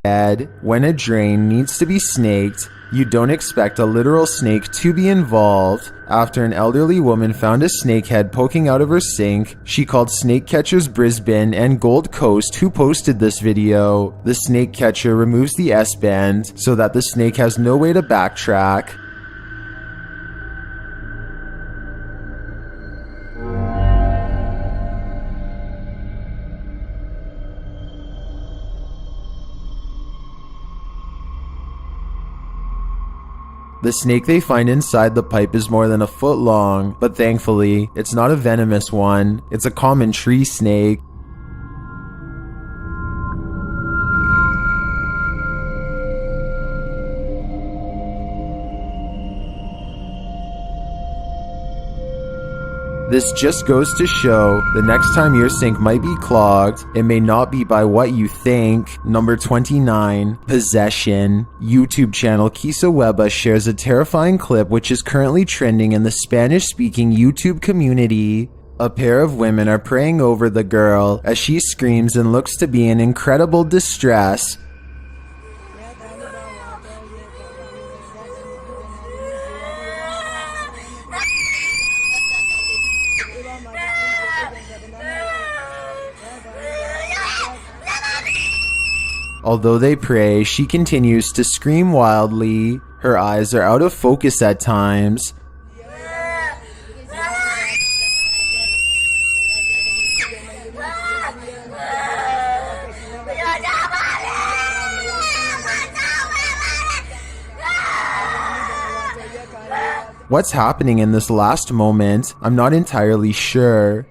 When a drain needs to be snaked, you don't expect a literal snake to be involved. After an elderly woman found a snake head poking out of her sink, she called Snake Catchers Brisbane and Gold Coast, who posted this video. The snake catcher removes the S-band so that the snake has no way to backtrack. The snake they find inside the pipe is more than a foot long, but thankfully, it's not a venomous one. It's a common tree snake. This just goes to show, the next time your sink might be clogged, it may not be by what you think. Number 29, possession. YouTube channel Kisa Weba shares a terrifying clip which is currently trending in the Spanish-speaking YouTube community. A pair of women are praying over the girl as she screams and looks to be in incredible distress. Although they pray, she continues to scream wildly. Her eyes are out of focus at times. What's happening in this last moment? I'm not entirely sure.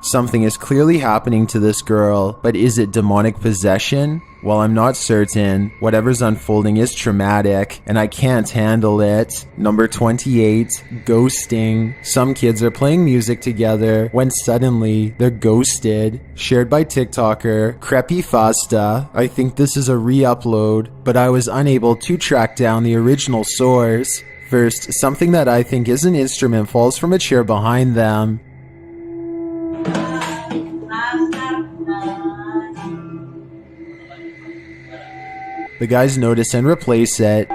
Something is clearly happening to this girl, but is it demonic possession? Well, I'm not certain. Whatever's unfolding is traumatic, and I can't handle it. Number 28, ghosting. Some kids are playing music together when suddenly they're ghosted. Shared by TikToker Creepypasta. I think this is a re-upload, but I was unable to track down the original source. First, something that I think is an instrument falls from a chair behind them. The guys notice and replace it.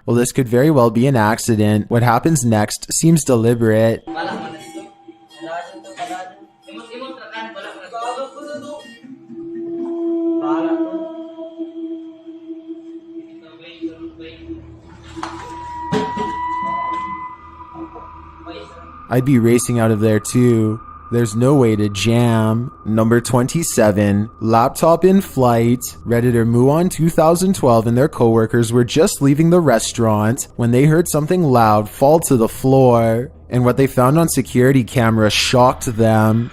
Well, this could very well be an accident. What happens next seems deliberate. I'd be racing out of there too. There's no way to jam. Number 27, laptop in flight. Redditor Muon 2012 and their coworkers were just leaving the restaurant when they heard something loud fall to the floor, and what they found on security camera shocked them.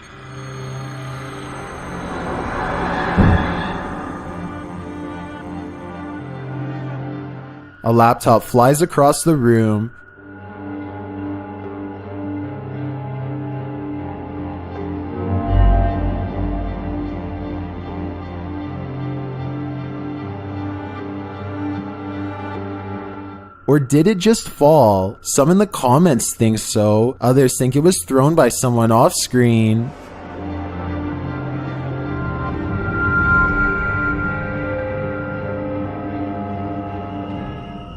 A laptop flies across the room. Or did it just fall? Some in the comments think so, others think it was thrown by someone off screen.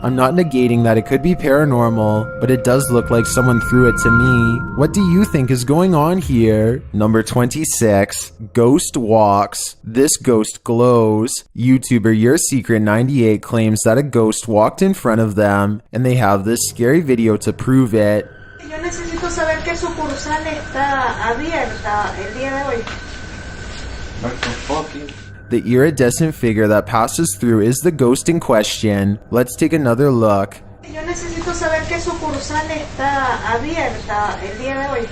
I'm not negating that it could be paranormal, but it does look like someone threw it to me. What do you think is going on here? Number 26, ghost walks. This ghost glows. YouTuber Your Secret 98 claims that a ghost walked in front of them, and they have this scary video to prove it. Yo necesito saber qué sucursal está abierta el día de hoy. What the fuck is... The iridescent figure that passes through is the ghost in question. Let's take another look. Yo necesito saber qué sucursal está abierta el día de hoy.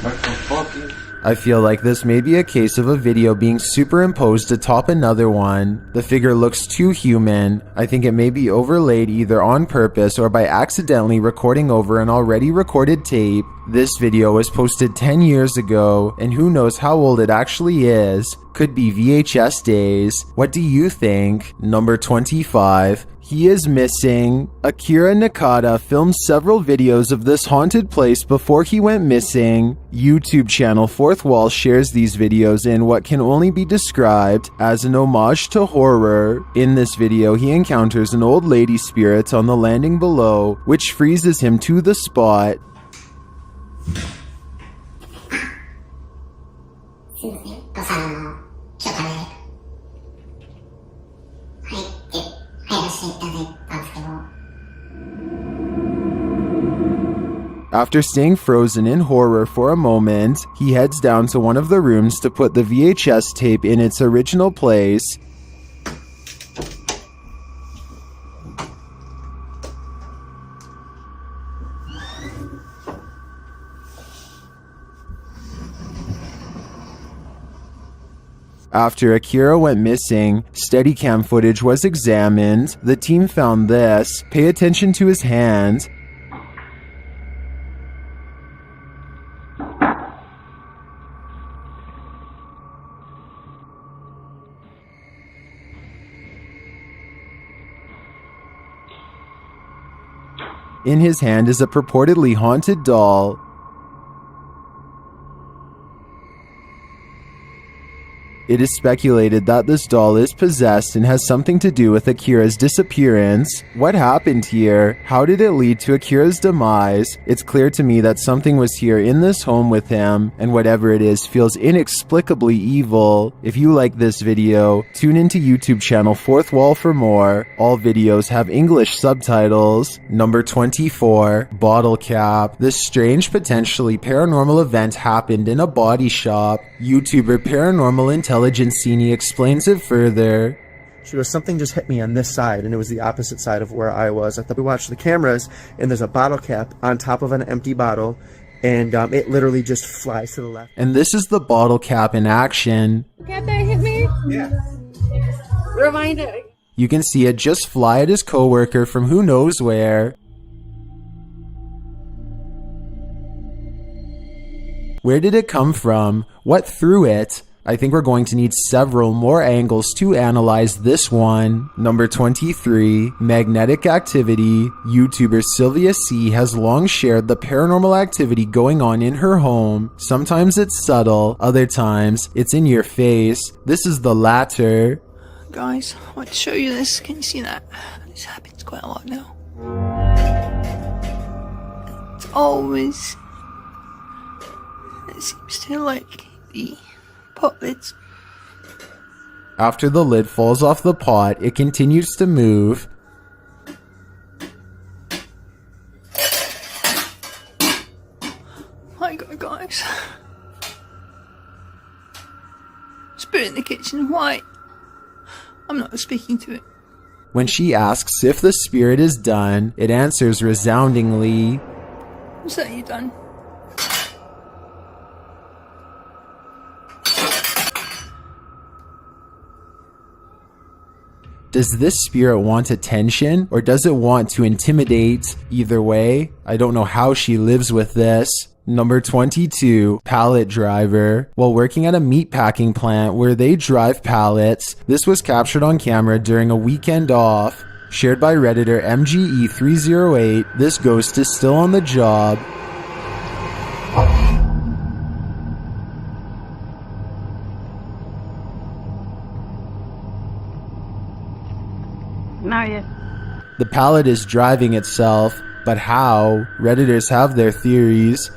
What the fuck is... I feel like this may be a case of a video being superimposed atop another one. The figure looks too human. I think it may be overlaid either on purpose or by accidentally recording over an already recorded tape. This video was posted 10 years ago, and who knows how old it actually is. Could be VHS days. What do you think? Number 25. He is missing. Akira Nakata filmed several videos of this haunted place before he went missing. YouTube channel Fourth Wall shares these videos in what can only be described as an homage to horror. In this video, he encounters an old lady spirit on the landing below, which freezes him to the spot. After staying frozen in horror for a moment, he heads down to one of the rooms to put the VHS tape in its original place. After Akira went missing, Steadicam footage was examined. The team found this. Pay attention to his hand. In his hand is a purportedly haunted doll. It is speculated that this doll is possessed and has something to do with Akira's disappearance. What happened here? How did it lead to Akira's demise? It's clear to me that something was here in this home with him, and whatever it is feels inexplicably evil. If you like this video, tune into YouTube channel Fourth Wall for more. All videos have English subtitles. Number 24. Bottle cap. This strange, potentially paranormal event happened in a body shop. YouTuber Paranormal Intelligencini explains it further. She goes, something just hit me on this side, and it was the opposite side of where I was. I thought we watched the cameras, and there's a bottle cap on top of an empty bottle, and it literally just flies to the left. And this is the bottle cap in action. Cap that hit me? Yeah. Reminder. You can see it just fly at his coworker from who knows where. Where did it come from? What threw it? I think we're going to need several more angles to analyze this one. Number 23. Magnetic activity. YouTuber Sylvia C has long shared the paranormal activity going on in her home. Sometimes it's subtle, other times it's in your face. This is the latter. Guys, I want to show you this. Can you see that? This happens quite a lot now. It's always... It seems to like the pot lids. After the lid falls off the pot, it continues to move. My God, guys. Spirit in the kitchen, why? I'm not speaking to it. When she asks if the spirit is done, it answers resoundingly. What's that you done? Does this spirit want attention, or does it want to intimidate? Either way, I don't know how she lives with this. Number 22. Pallet driver. While working at a meatpacking plant where they drive pallets, this was captured on camera during a weekend off. Shared by Redditor MGE308, this ghost is still on the job. Not yet. The pallet is driving itself, but how? Redditors have their theories.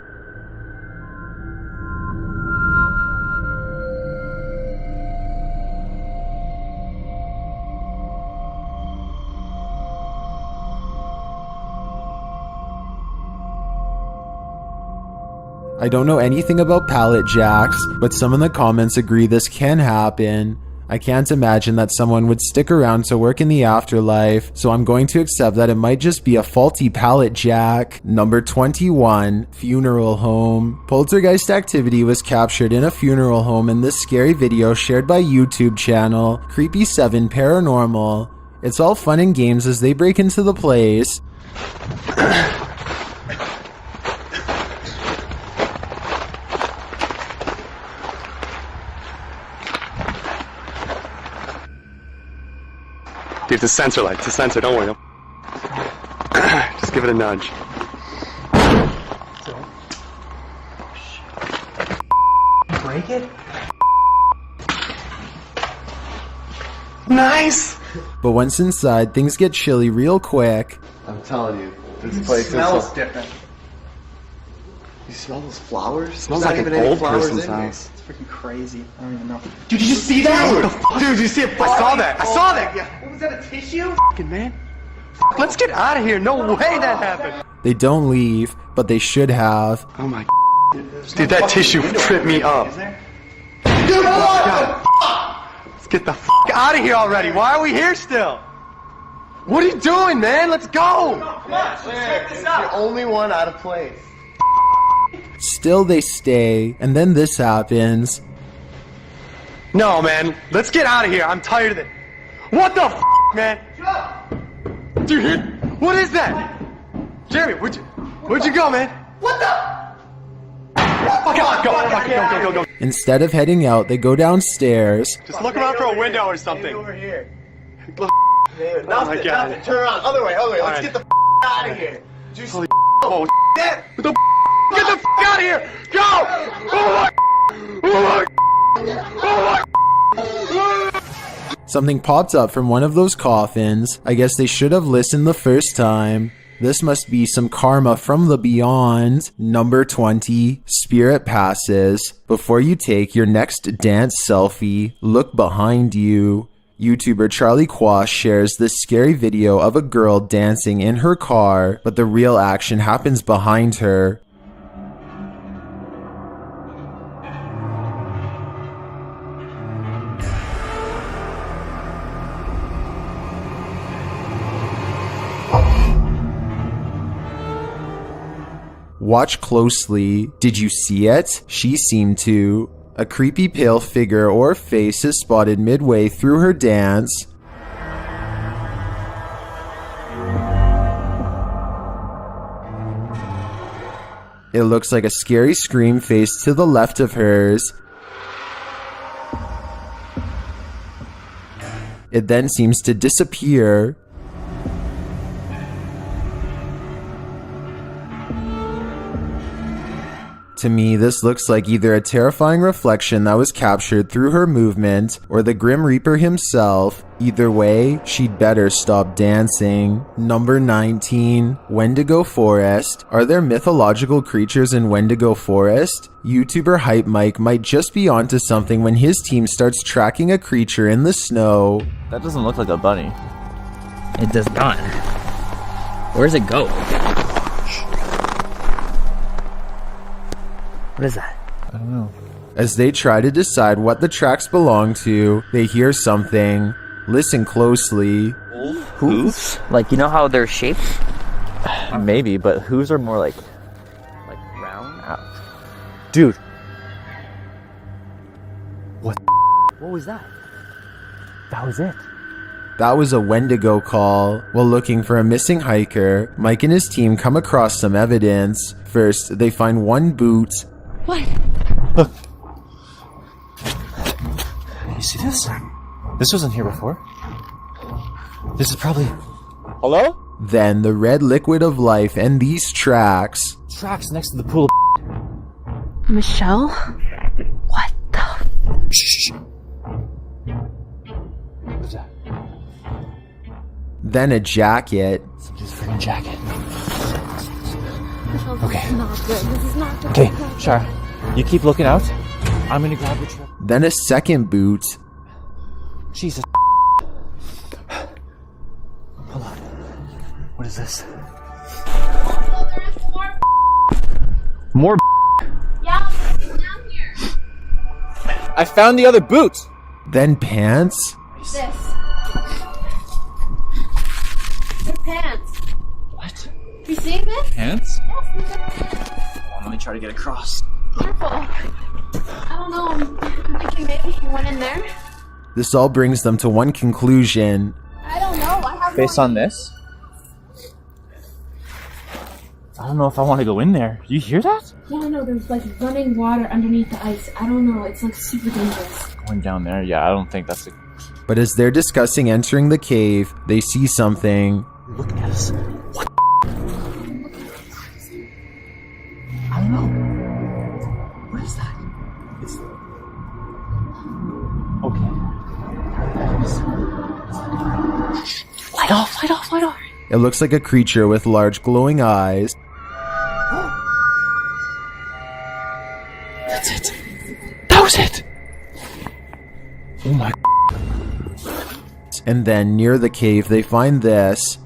I don't know anything about pallet jacks, but some in the comments agree this can happen. I can't imagine that someone would stick around to work in the afterlife, so I'm going to accept that it might just be a faulty pallet jack. Number 21, funeral home. Poltergeist activity was captured in a funeral home in this scary video shared by YouTube channel Creepy7 Paranormal. It's all fun and games as they break into the place. Dude, the sensor light. It's a sensor. Don't worry. Just give it a nudge. Break it? Nice! But once inside, things get chilly real quick. I'm telling you, this place Smells different. You smell those flowers? Smells Not like even an any old flowers person's in here. house. It's freaking crazy. I don't even know. Dude, did you see that? What the fuck? Dude, did you see it? I saw that. I saw that. Yeah. What was that, a tissue? Fucking man. Let's get out of here. No way that happened. They don't leave, but they should have. Oh my. Dude, that tissue tripped me up. Dude, God. Let's get the fuck out of here already. Why are we here still? What are you doing, man? Let's go. Come on, check this out. You're the only one out of place. Still they stay, and then this happens. No, man. Let's get out of here. I'm tired of it. What the f, man? Dude, what is that? Jeremy, where'd you go, man? What the? Fuck on, go. Instead of heading out, they go downstairs. Just look around for a window or something. Over here. Oh my God. Nothing. Turn around. Other way. Let's right. get the out of here. Holy oh, That. what the get the out of here! Go! Oh my! Something popped up from one of those coffins. I guess they should have listened the first time. This must be some karma from the beyond. Number 20, spirit passes. Before you take your next dance selfie, look behind you. YouTuber Charlie Quash shares this scary video of a girl dancing in her car, but the real action happens behind her. Watch closely. Did you see it? She seemed to. A creepy pale figure or face is spotted midway through her dance. It looks like a scary scream face to the left of hers. It then seems to disappear. To me, this looks like either a terrifying reflection that was captured through her movement or the Grim Reaper himself. Either way, she'd better stop dancing. Number 19, Wendigo Forest. Are there mythological creatures in Wendigo Forest? YouTuber Hype Mike might just be onto something when his team starts tracking a creature in the snow. That doesn't look like a bunny. It does not. Where's it go? What is that? I don't know. As they try to decide what the tracks belong to, they hear something. Listen closely. Hooves? Like, you know how they're shaped? Maybe, but hooves are more like round. Dude. What was that? That was it. That was a Wendigo call. While looking for a missing hiker, Mike and his team come across some evidence. First, they find one boot. What? Look. You see this? This wasn't here before. This is probably... Hello? Then the red liquid of life and these tracks. Tracks next to the pool of... Michelle? What the? Shh. What's that? Then a jacket. Just a freaking jacket. Okay. This is not good. This is not good. Okay, Shara, you keep looking out. I'm gonna grab the trip. Then a second boot. Jesus. Hold on. What is this? Oh, there's more. More. Yeah, it's down here. I found the other boot. Then pants? This. They're pants. What? You see this? Pants? Yes, these are Hold on, let me try to get across. careful. I don't know. I'm thinking maybe he went in there. This all brings them to one conclusion. I don't know. I have Based no on this? I don't know if I want to go in there. You hear that? Yeah, no, there's like running water underneath the ice. I don't know. It's like super dangerous. Going down there? Yeah, I don't think that's a... But as they're discussing entering the cave, they see something. You're looking at us. What the I don't know. What is that? It's... Okay. Light off, light off, light off. It looks like a creature with large glowing eyes. That's it. That was it. Oh my. And then near the cave, they find this.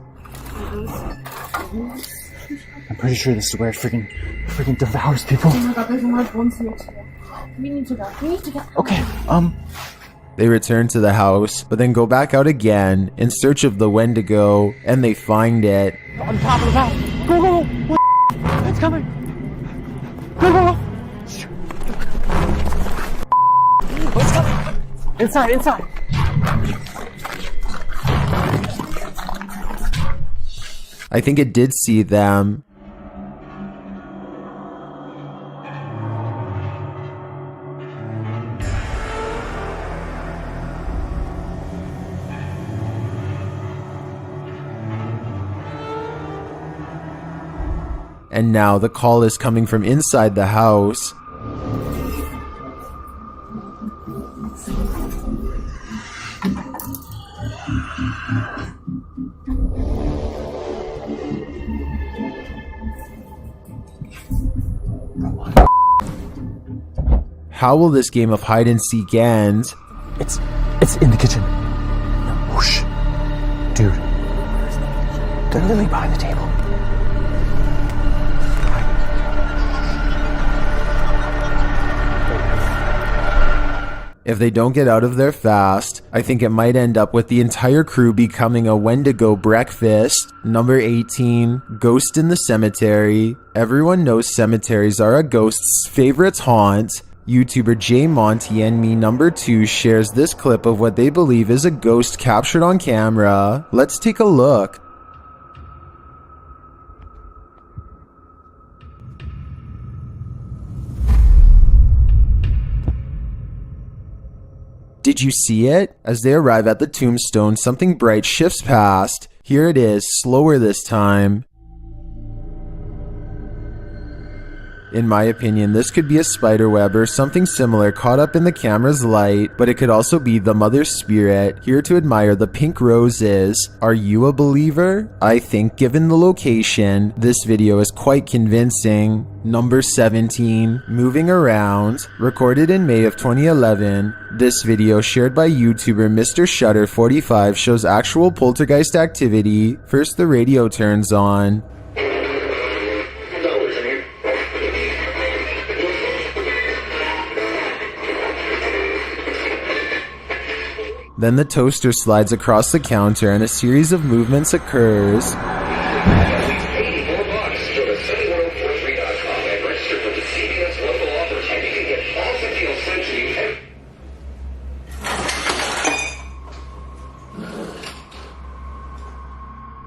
I'm pretty sure this is where it freaking devours people. Oh my god, there's a lot of bones here too. We need to go. We need to go. Okay, They return to the house, but then go back out again in search of the Wendigo, and they find it. on top of the house. Go, go, go. It's coming. Go, go, go. What's coming? Inside, inside. I think it did see them. And now the call is coming from inside the house. How will this game of hide and seek end? It's in the kitchen. No, whoosh. Dude. They're literally behind the table. If they don't get out of there fast, I think it might end up with the entire crew becoming a Wendigo breakfast. Number 18, Ghost in the Cemetery. Everyone knows cemeteries are a ghost's favorite haunt. YouTuber J Monty and Me number 2 shares this clip of what they believe is a ghost captured on camera. Let's take a look. Did you see it? As they arrive at the tombstone, something bright shifts past. Here it is, slower this time. In my opinion, this could be a spiderweb or something similar caught up in the camera's light, but it could also be the mother spirit, here to admire the pink roses. Are you a believer? I think given the location, this video is quite convincing. Number 17, Moving Around, recorded in May of 2011. This video, shared by YouTuber Mr. Shutter45, shows actual poltergeist activity. First, the radio turns on. Then the toaster slides across the counter and a series of movements occurs.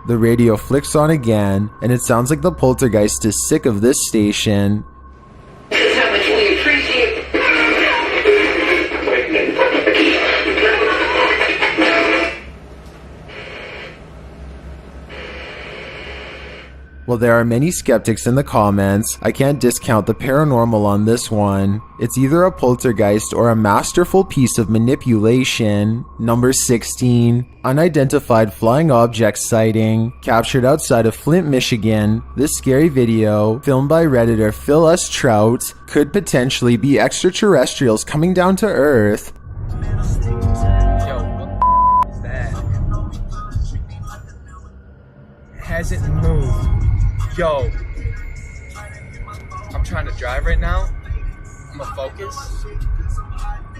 The radio flicks on again, and it sounds like the poltergeist is sick of this station. While there are many skeptics in the comments, I can't discount the paranormal on this one. It's either a poltergeist or a masterful piece of manipulation. Number 16, Unidentified Flying Object Sighting, captured outside of Flint, Michigan. This scary video, filmed by Redditor Phil S. Trout, could potentially be extraterrestrials coming down to Earth. Yo, what is that? It hasn't moved. Yo, I'm trying to drive right now. I'm gonna focus.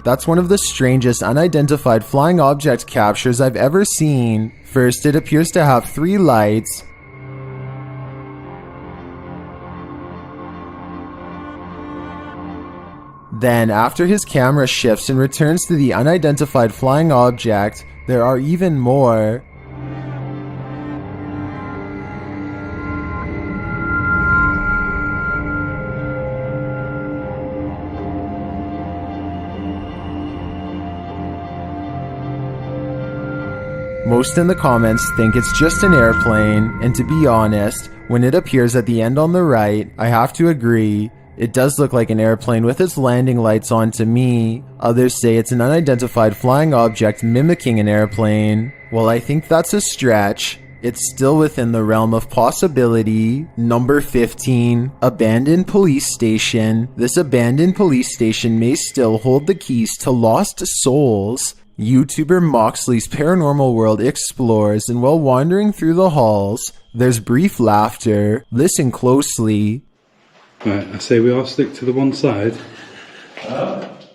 That's one of the strangest unidentified flying object captures I've ever seen. First, it appears to have 3 lights. Then, after his camera shifts and returns to the unidentified flying object, there are even more. Most in the comments think it's just an airplane, and to be honest, when it appears at the end on the right, I have to agree, it does look like an airplane with its landing lights on to me. Others say it's an unidentified flying object mimicking an airplane. Well, I think that's a stretch. It's still within the realm of possibility. Number 15, abandoned police station. This abandoned police station may still hold the keys to lost souls. YouTuber Moxley's paranormal world explores, and while wandering through the halls, there's brief laughter. Listen closely. Right, I say we all stick to the one side.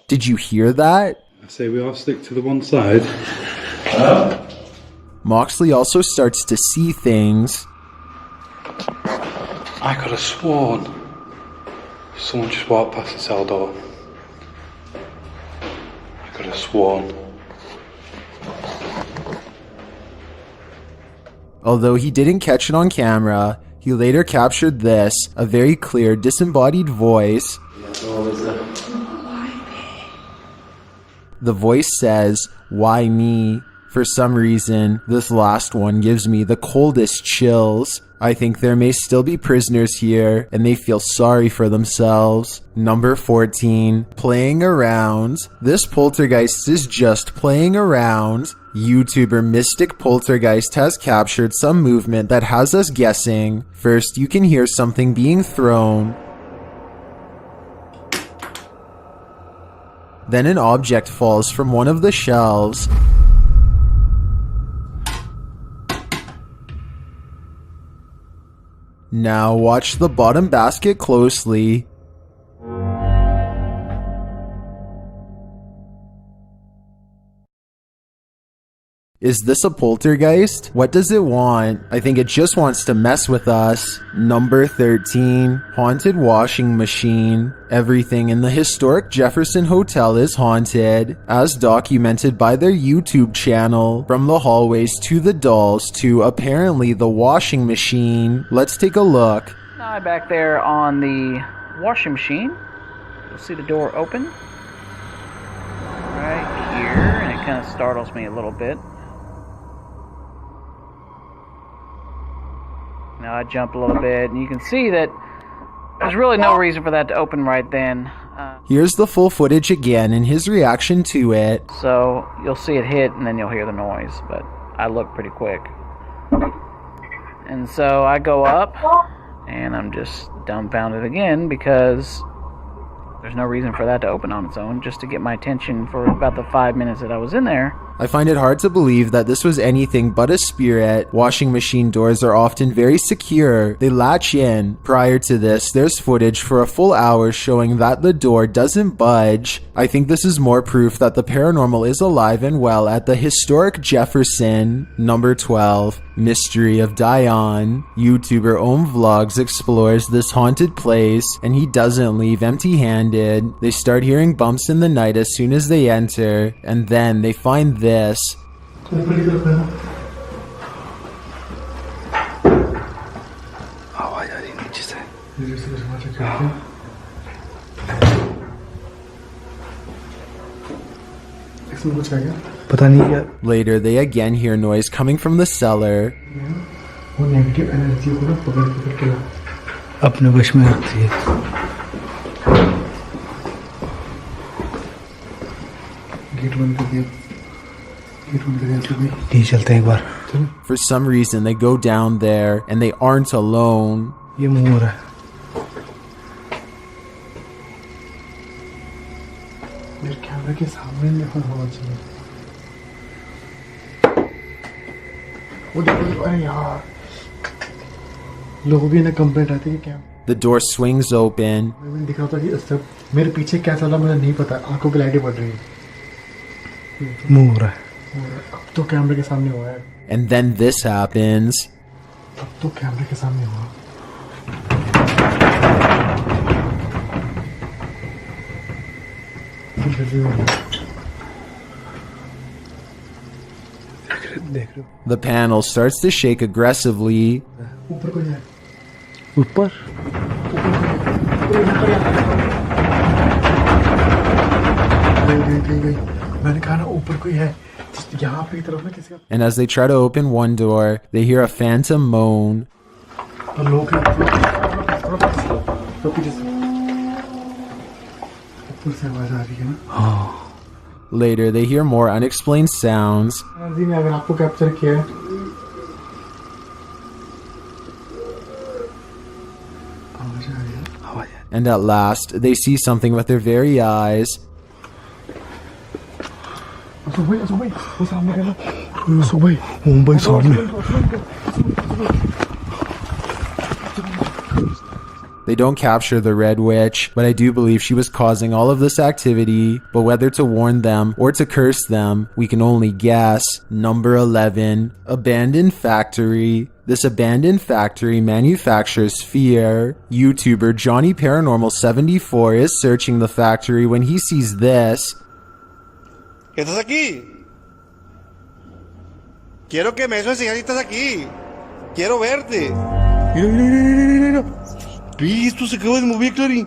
Did you hear that? I say we all stick to the one side. Moxley also starts to see things. I could have sworn someone just walked past the cell door. I could have sworn. Although he didn't catch it on camera, he later captured this, a very clear, disembodied voice. The voice says, "Why me?" For some reason, this last one gives me the coldest chills. I think there may still be prisoners here, and they feel sorry for themselves. Number 14, playing around. This poltergeist is just playing around. YouTuber Mystic Poltergeist has captured some movement that has us guessing. First, you can hear something being thrown. Then an object falls from one of the shelves. Now watch the bottom basket closely. Is this a poltergeist? What does it want? I think it just wants to mess with us. Number 13, haunted washing machine. Everything in the historic Jefferson Hotel is haunted, as documented by their YouTube channel. From the hallways to the dolls to apparently the washing machine. Let's take a look. Now back there on the washing machine, you'll see the door open right here, and it kind of startles me a little bit. Now I jump a little bit, and you can see that there's really no reason for that to open right then. Here's the full footage again and his reaction to it. So you'll see it hit, and then you'll hear the noise, but I look pretty quick. And so I go up, and I'm just dumbfounded again because there's no reason for that to open on its own, just to get my attention for about the 5 minutes that I was in there. I find it hard to believe that this was anything but a spirit. Washing machine doors are often very secure. They latch in. Prior to this, there's footage for a full hour showing that the door doesn't budge. I think this is more proof that the paranormal is alive and well at the historic Jefferson. Number 12, Mystery of Dion. YouTuber Ohm Vlogs explores this haunted place, and he doesn't leave empty-handed. They start hearing bumps in the night as soon as they enter, and then they find this. Later, they again hear noise coming from the cellar. अपने वश में रखती है। Gate बंद कर दिया। Gate बंद कर दिया। नहीं चलते एक बार। For some reason, they go down there and they aren't alone. ये मुंह हो रहा है। मेरे कैमरे के सामने नहीं होना चाहिए। वो देखो अरे यार लोगों की ना कंप्लेंट आती है क्या The door swings open. मैं दिख रहा था कि सब मेरे पीछे क्या चला मुझे नहीं पता आंखों की लाइटें पड़ रही हैं मूव हो रहा है अब तो कैमरे के सामने हुआ है And then this happens. अब तो कैमरे के सामने हुआ देख रहे हो The panel starts to shake aggressively. ऊपर कोई है ऊपर मैंने कहा ना ऊपर कोई है यहाँ पे तरफ ना किसी का And as they try to open one door, they hear a phantom moan. और लोग ऊपर से आवाज आ रही है ना Later, they hear more unexplained sounds. जी मैं अगर आपको कैप्चर किया है आवाज आ रही है आवाज And at last, they see something with their very eyes. वो सामने का ना सुबह मुंबई सामने They don't capture the Red Witch, but I do believe she was causing all of this activity. But whether to warn them or to curse them, we can only guess. Number 11. Abandoned Factory. This abandoned factory manufactures fear. YouTuber Johnny Paranormal 74 is searching the factory when he sees this. ¿Estás aquí? Quiero que me eso enseñar si estás aquí. Quiero verte. Mira. Y esto se acaba de mover, Clary.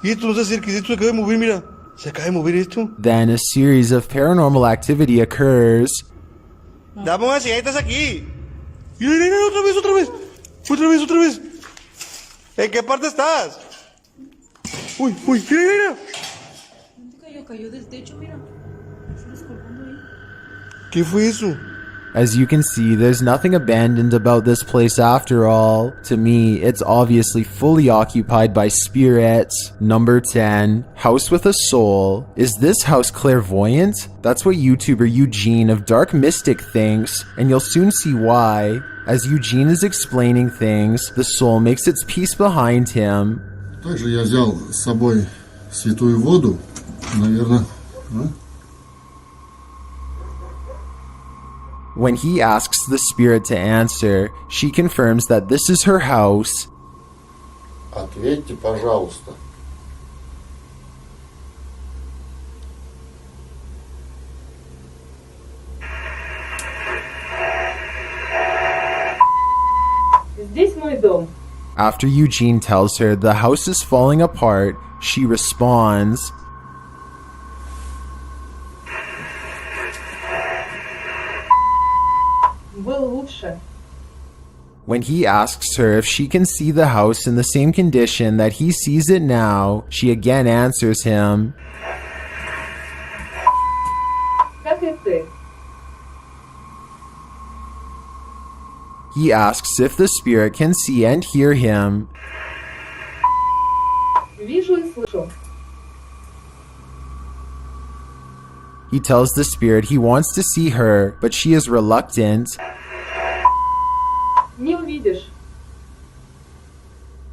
Y esto no se acerca, esto se acaba de mover, mira. Se acaba de mover esto. Then a series of paranormal activity occurs. Dame una enseñar si estás aquí. Mira, otra vez. ¿En qué parte estás? Uy, mira. Cayó del techo, mira. Se descolgando ahí. ¿Qué fue eso? As you can see, there's nothing abandoned about this place after all. To me, it's obviously fully occupied by spirits. Number 10. House with a Soul. Is this house clairvoyant? That's what YouTuber Eugene of Dark Mystic thinks, and you'll soon see why. As Eugene is explaining things, the soul makes its peace behind him. Также я взял с собой святую воду, наверное. When he asks the spirit to answer, she confirms that this is her house. Ответьте, пожалуйста. Здесь мой дом. After Eugene tells her the house is falling apart, she responds, Было лучше. When he asks her if she can see the house in the same condition that he sees it now, she again answers him, Как и ты. He asks if the spirit can see and hear him. Вижу и слышу. He tells the spirit he wants to see her, but she is reluctant. Не увидишь.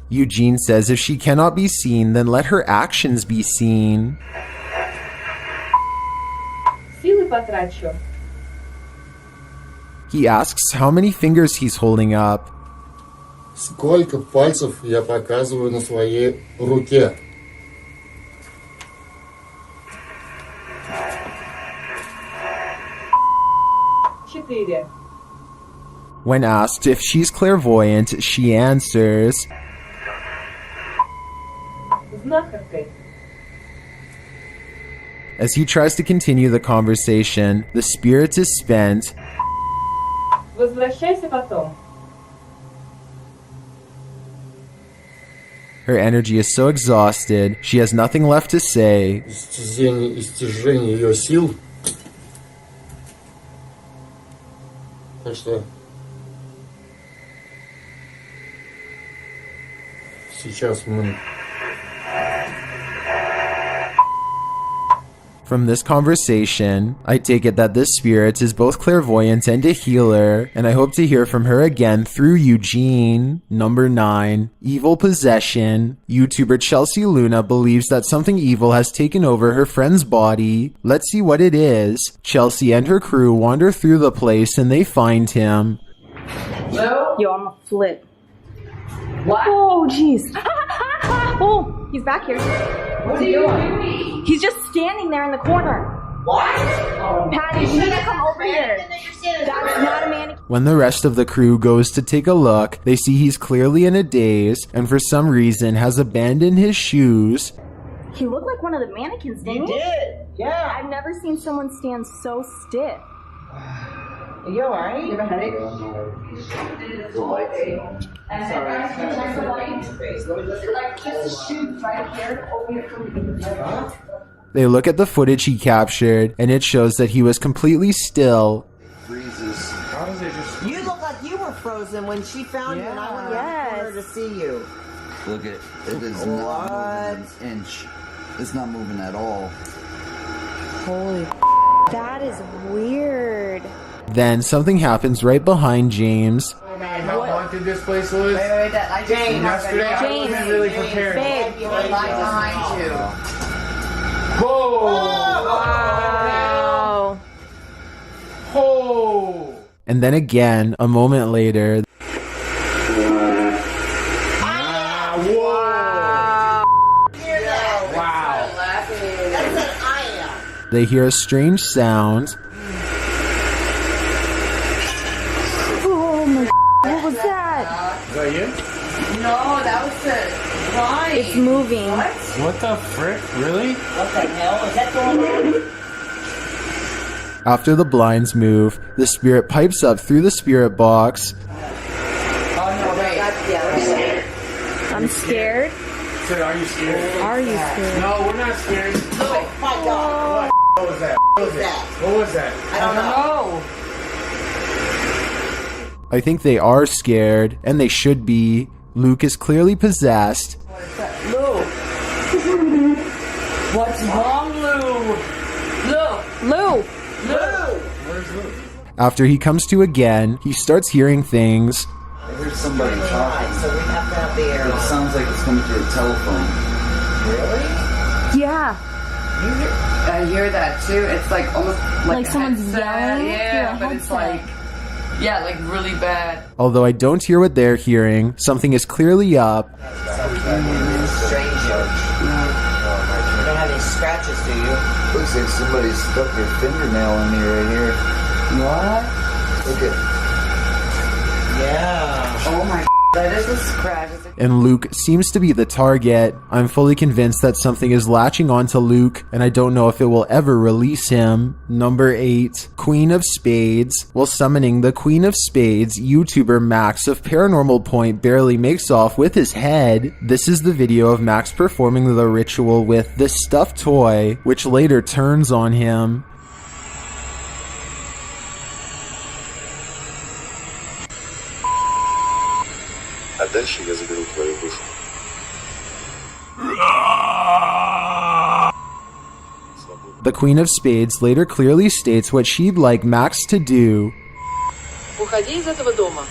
Eugene says if she cannot be seen, then let her actions be seen. Силы потрачу. He asks how many fingers he's holding up. Сколько пальцев я показываю на своей руке? Четыре. When asked if she's clairvoyant, she answers, Знахаркой. As he tries to continue the conversation, the spirit is spent. Возвращайся потом. Her energy is so exhausted, she has nothing left to say. Истяжение ее сил. Так что сейчас мы From this conversation, I take it that this spirit is both clairvoyant and a healer, and I hope to hear from her again through Eugene. Number 9, evil possession. YouTuber Chelsea Luna believes that something evil has taken over her friend's body. Let's see what it is. Chelsea and her crew wander through the place and they find him. Yo, I'm a flip. What? Oh, jeez. Oh, he's back here. What's he doing? He's just standing there in the corner. What? Patty, you need to come over here. That's not a mannequin. When the rest of the crew goes to take a look, they see he's clearly in a daze and for some reason has abandoned his shoes. He looked like one of the mannequins, didn't he? He did. Yeah. I've never seen someone stand so stiff. Are you alright? You have a headache? They look at the footage he captured and it shows that he was completely still. Freezes. You look like you were frozen when she found you and I went around the corner to see you. Look at it is not moving an inch. It's not moving at all. Holy that is weird. Then something happens right behind James. Oh man, how haunted this place was. Wait, James. Yesterday I wasn't really prepared. Babe. Right behind you. Whoa! Wow. Oh! And then again, a moment later, they hear a strange sound. Oh my what was that? Is that you? No, that was the line. It's moving. What the frick? Really? What the hell? Is that going on? After the blinds move, the spirit pipes up through the spirit box. Oh no, wait. I'm scared. Said, are you scared? Are you scared? No, we're not scared. Oh my God. What was that? What was that? What was that? I don't know. I think they are scared, and they should be. Luke is clearly possessed. Lou. What's wrong, Lou? Lou. Where's Luke? After he comes to again, he starts hearing things. I heard somebody talking. So we have to have the air. It sounds like it's coming through a telephone. Really? Yeah. I hear that too. It's like almost Like a someone's headset. yelling Yeah, through a but it's headset. like, yeah, like really bad. Although I don't hear what they're hearing, something is clearly up. Strange, George. You don't have any scratches, do you? Looks like somebody stuck their fingernail in me right here. What? Look at. Yeah. Oh my, that is a scratch. It's like, And Luke seems to be the target. I'm fully convinced that something is latching onto Luke, and I don't know if it will ever release him. Number 8, Queen of Spades. While summoning the Queen of Spades, YouTuber Max of Paranormal Point barely makes off with his head. This is the video of Max performing the ritual with this stuffed toy, which later turns on him. А дальше я заберу твою душу. The Queen of Spades later clearly states what she'd like Max to do. Уходи из этого дома.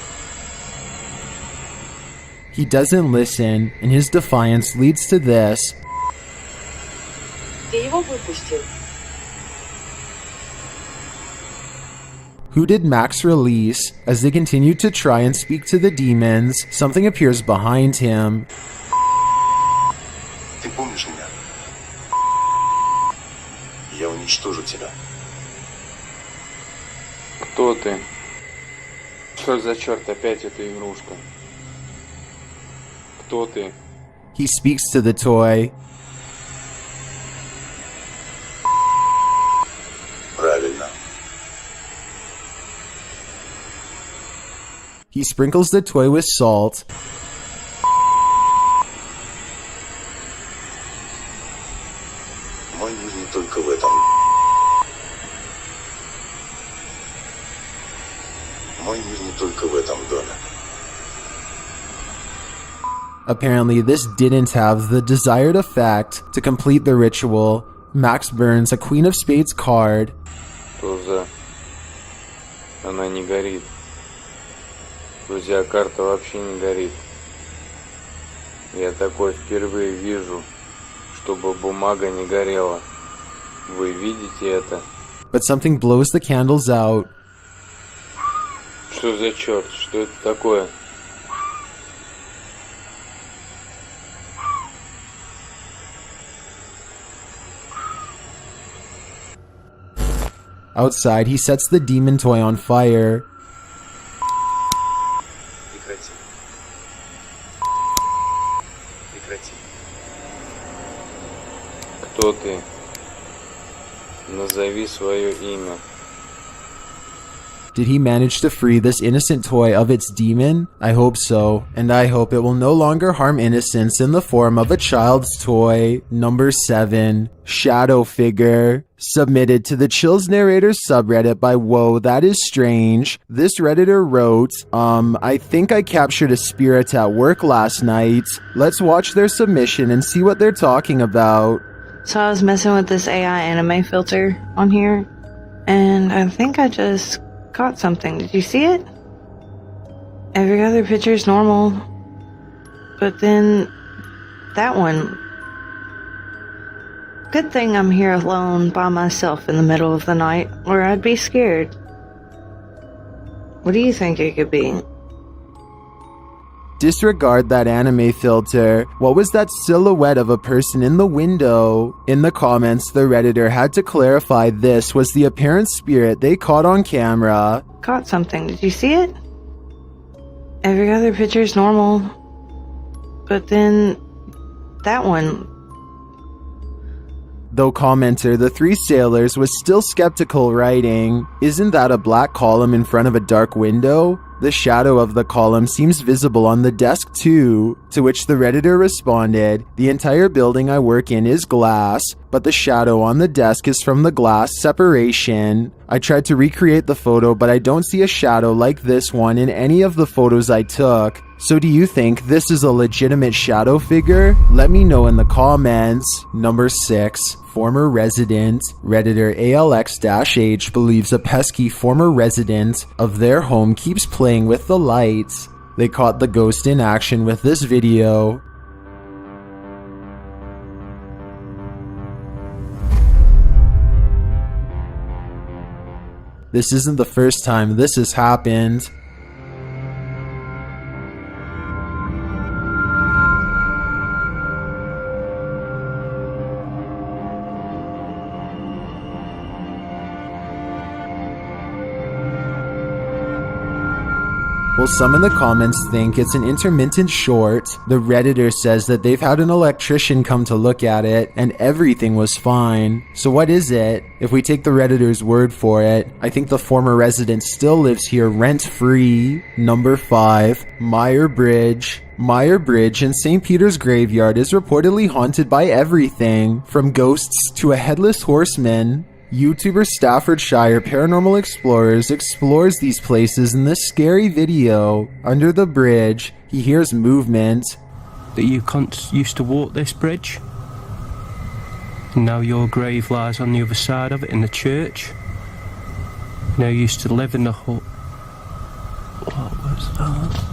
He doesn't listen, and his defiance leads to this. Ты его выпустил. Who did Max release? As they continue to try and speak to the demons, something appears behind him. Ты помнишь меня? Я уничтожу тебя. Кто ты? Что за черт опять эта игрушка? Кто ты? He speaks to the toy. Правильно. He sprinkles the toy with salt. Мой мир не только в этом. Мой мир не только в этом доме. Apparently, this didn't have the desired effect to complete the ritual. Max Burns, a Queen of Spades card. Туза. Она не горит. Друзья, карта вообще не горит. Я такое впервые вижу, чтобы бумага не горела. Вы видите это? But something blows the candles out. Что за черт? Что это такое? Outside, he sets the demon toy on fire. Прекрати. Прекрати. Кто ты? Назови свое имя. Did he manage to free this innocent toy of its demon? I hope so, and I hope it will no longer harm innocence in the form of a child's toy. Number 7, Shadow Figure. Submitted to the Chills Narrators subreddit by Whoa, That Is Strange. This Redditor wrote, I think I captured a spirit at work last night. Let's watch their submission and see what they're talking about. So I was messing with this AI anime filter on here, and I think I just caught something. Did you see it? Every other picture's normal, but then that one. Good thing I'm here alone by myself in the middle of the night, or I'd be scared. What do you think it could be? Disregard that anime filter. What was that silhouette of a person in the window? In the comments, the Redditor had to clarify this was the apparent spirit they caught on camera. Caught something. Did you see it? Every other picture's normal, but then that one. Though commenter The Three Sailors was still skeptical, writing, "Isn't that a black column in front of a dark window? The shadow of the column seems visible on the desk too." To which the Redditor responded, "The entire building I work in is glass, but the shadow on the desk is from the glass separation. I tried to recreate the photo, but I don't see a shadow like this one in any of the photos I took. So do you think this is a legitimate shadow figure? Let me know in the comments." Number 6, former resident. Redditor ALX-H believes a pesky former resident of their home keeps playing with the lights. They caught the ghost in action with this video. This isn't the first time this has happened. Well, some in the comments think it's an intermittent short. The Redditor says that they've had an electrician come to look at it and everything was fine. So what is it? If we take the Redditor's word for it, I think the former resident still lives here rent-free. Number 5, Meyer Bridge. Meyer Bridge in St. Peter's Graveyard is reportedly haunted by everything, from ghosts to a headless horseman. YouTuber Staffordshire Paranormal Explorers explores these places in this scary video. Under the bridge, he hears movement. That you cunts used to walk this bridge? Now your grave lies on the other side of it in the church? Now you used to live in the hut. What was that?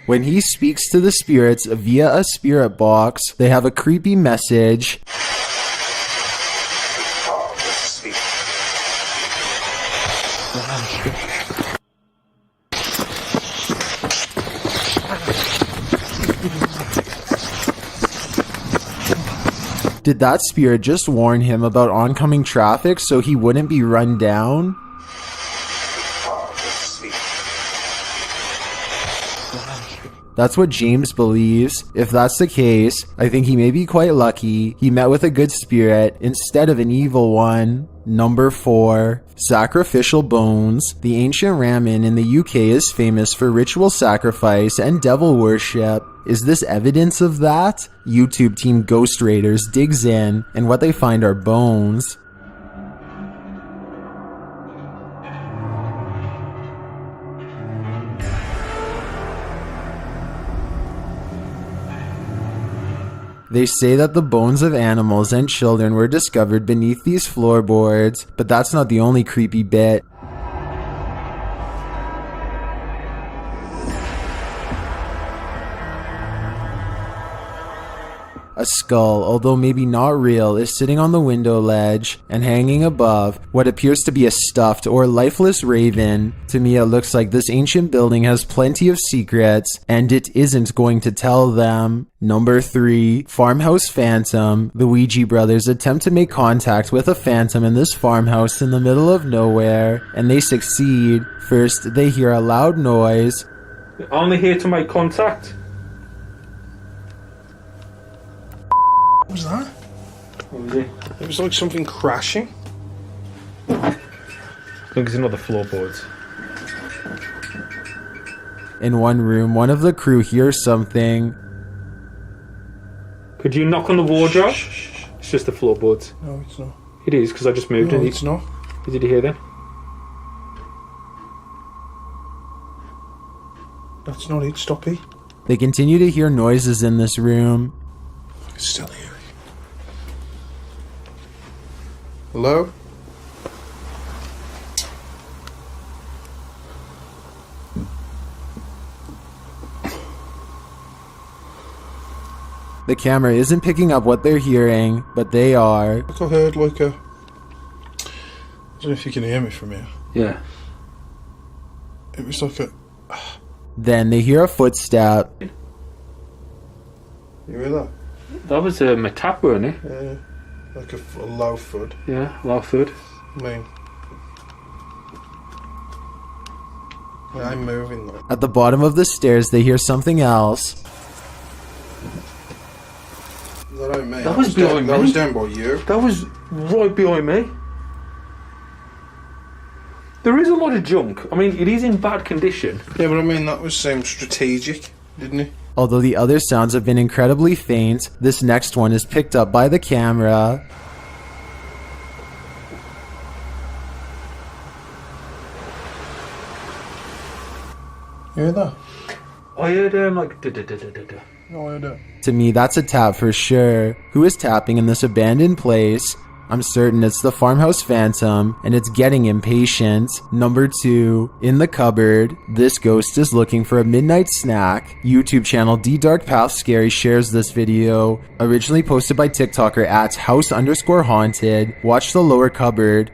When he speaks to the spirits via a spirit box, they have a creepy message. Did that spirit just warn him about oncoming traffic so he wouldn't be run down? That's what James believes. If that's the case, I think he may be quite lucky he met with a good spirit instead of an evil one. Number 4, Sacrificial Bones. The ancient Ramin in the UK is famous for ritual sacrifice and devil worship. Is this evidence of that? YouTube team Ghost Raiders digs in, and what they find are bones. They say that the bones of animals and children were discovered beneath these floorboards, but that's not the only creepy bit. A skull, although maybe not real, is sitting on the window ledge and hanging above what appears to be a stuffed or lifeless raven. To me, it looks like this ancient building has plenty of secrets and it isn't going to tell them. Number 3, Farmhouse Phantom. The Ouija brothers attempt to make contact with a phantom in this farmhouse in the middle of nowhere, and they succeed. First, they hear a loud noise. Only here to make contact. What was that? What was it? It was like something crashing. I think it's another floorboards. In one room, one of the crew hears something. Could you knock on the wardrobe? It's just the floorboards. No, it's not. It is, because I just moved No, it. it's not. Did you hear that? That's not it, stop it. They continue to hear noises in this room. It's still here. Hello? The camera isn't picking up what they're hearing, but they are. Like I heard like a... I don't know if you can hear me from here. Yeah. It was like a... Then they hear a footstep. You hear that? That was a tap, wasn't it? Yeah. Like a low thud. Yeah, low thud. I mean... Yeah, I'm moving though. At the bottom of the stairs, they hear something else. That ain't me. That was behind me. That was down by you. That was right behind me. There is a lot of junk. I mean, it is in bad condition. Yeah, but I mean, that was strategic, didn't it? Although the other sounds have been incredibly faint, this next one is picked up by the camera. You hear that? I heard like da-da-da-da-da-da. No, I heard that. To me, that's a tap for sure. Who is tapping in this abandoned place? I'm certain it's the Farmhouse Phantom, and it's getting impatient. Number 2, in the cupboard, this ghost is looking for a midnight snack. YouTube channel D Dark Path Scary shares this video, originally posted by TikToker at house_haunted. Watch the lower cupboard.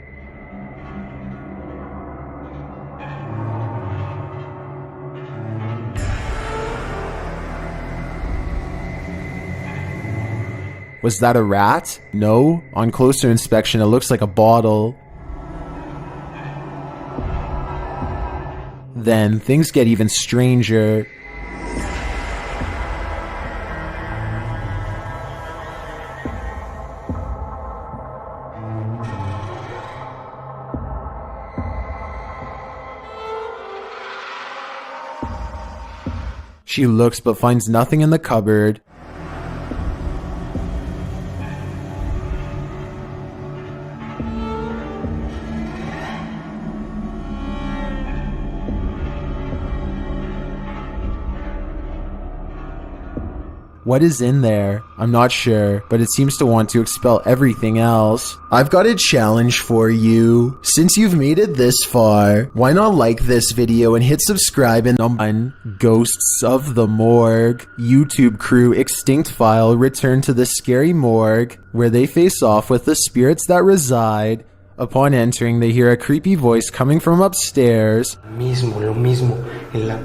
Was that a rat? No. On closer inspection, it looks like a bottle. Then things get even stranger. She looks but finds nothing in the cupboard. What is in there? I'm not sure, but it seems to want to expel everything else. I've got a challenge for you. Since you've made it this far, why not like this video and hit subscribe and on Ghosts of the Morgue. YouTube crew Extinct File return to the scary morgue, where they face off with the spirits that reside. Upon entering, they hear a creepy voice coming from upstairs. Lo mismo. En la...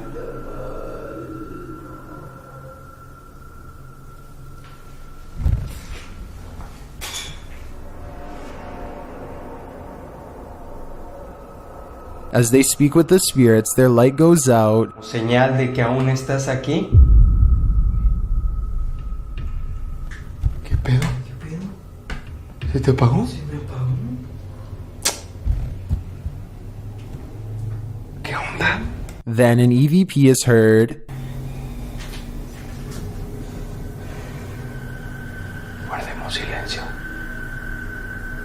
As they speak with the spirits, their light goes out. Señal de que aún estás aquí. ¿Qué pedo? ¿Se te apagó? Se me apagó. ¿Qué onda? Then an EVP is heard. Guardemos silencio.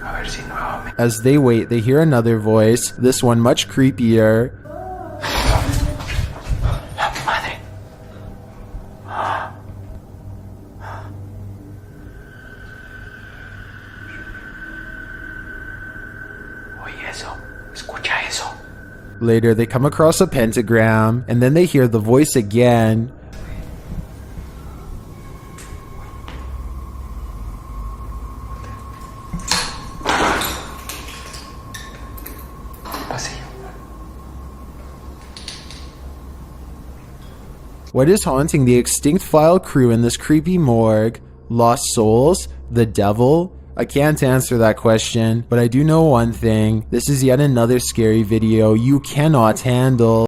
A ver si nuevamente. As they wait, they hear another voice, this one much creepier. Madre. Later, they come across a pentagram, and then they hear the voice again. What is haunting the Extinct File crew in this creepy morgue? Lost souls? The devil? I can't answer that question, but I do know one thing. This is yet another scary video you cannot handle.